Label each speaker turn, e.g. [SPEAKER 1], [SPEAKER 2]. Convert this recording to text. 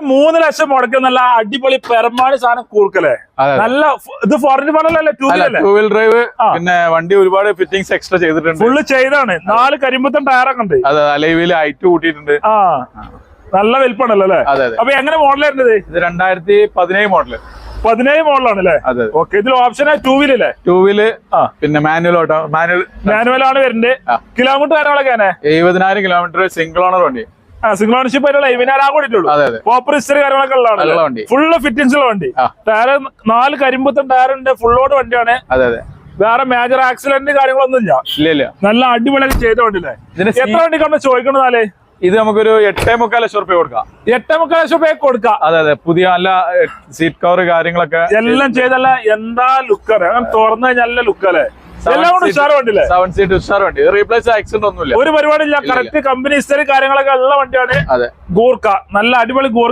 [SPEAKER 1] 3 ലക്ഷം മുടക്കി നല്ല അടിപൊളി പെരമാണി സാധനം കൂർക്കല്ലേ. നല്ല ഇത് ഫോറിൻ മോഡലല്ലേ, 2 വീൽ
[SPEAKER 2] ഡ്രൈവ്. പിന്നെ വണ്ടി ഒരുപാട് ഫിറ്റിംഗ്സ് എക്സ്ട്രാ ചെയ്തിട്ടുണ്ട്.
[SPEAKER 1] ഫുള്ള് ചെയ്താണ്. 4 കരിമ്പത്തൻ ടയറൊക്കെ ഉണ്ട്.
[SPEAKER 2] അതെ, അലൈവില് ഹൈറ്റ് കൂട്ടിയിട്ടുണ്ട്.
[SPEAKER 1] നല്ല വലിപ്പമാണല്ലോ അല്ലേ. അപ്പൊ എങ്ങനെ മോഡൽ വരുന്നത്?
[SPEAKER 2] ഇത് 2017 മോഡല്.
[SPEAKER 1] 17 മോഡലാണ് അല്ലേ. ഓക്കെ. ഇതിൽ ഓപ്ഷൻ 2 വീലല്ലേ?
[SPEAKER 2] 2 വീല്. പിന്നെ മാനുവലാണ് വരുന്നത്.
[SPEAKER 1] കിലോമീറ്റർ കാര്യങ്ങളൊക്കെ
[SPEAKER 2] 70,000 കിലോമീറ്റർ. സിംഗിൾ ഓണർ വണ്ടി.
[SPEAKER 1] സിംഗിൾ ഓണർഷിപ്പ് ആയിട്ടുള്ള 70,000 കൂടിയിട്ടുള്ളൂ. പ്രോപ്പർ ഹിസ്റ്ററി കാര്യങ്ങളൊക്കെ ഉള്ളതാണ്. ഫുള്ള് ഫിറ്റിംഗ്സ് ഉള്ള വണ്ടി. ടയർ 4 കരിമ്പത്തൻ ടയറിന്റെ ഫുള്ളോട് വണ്ടിയാണ്. വേറെ മേജർ ആക്സിഡന്റ് കാര്യങ്ങളൊന്നും ഇല്ല. നല്ല അടിപൊളിയൊക്കെ ചെയ്ത വണ്ടിയില്ലേ. എത്ര വണ്ടിക്കാണ് ചോദിക്കണതാലേ?
[SPEAKER 2] ഇത് നമുക്കൊരു 8.25 ലക്ഷം റുപ്യ കൊടുക്കാം.
[SPEAKER 1] 8.25 ലക്ഷം രൂപ കൊടുക്കാം.
[SPEAKER 2] അതെ. പുതിയ നല്ല സീറ്റ് കവർ കാര്യങ്ങളൊക്കെ
[SPEAKER 1] എല്ലാം ചെയ്തല്ല. എന്താ ലുക്ക് അങ്ങനെ തുറന്നു കഴിഞ്ഞാൽ നല്ല ലുക്ക് അല്ലേ. എല്ലാം കൊണ്ട് ഉഷാർ വണ്ടിയില്ലേ.
[SPEAKER 2] 7 സീറ്റ് ഉഷാർ വണ്ടി. റീപ്ലേസ് ആക്സിഡന്റ് ഒന്നുമില്ല.
[SPEAKER 1] ഒരു പരിപാടിയില്ല. കറക്റ്റ് കമ്പനി ഹിസ്റ്ററി കാര്യങ്ങളൊക്കെ ഉള്ള വണ്ടിയാണ് ഗൂർക്ക. നല്ല അടിപൊളി ഗൂർക്ക.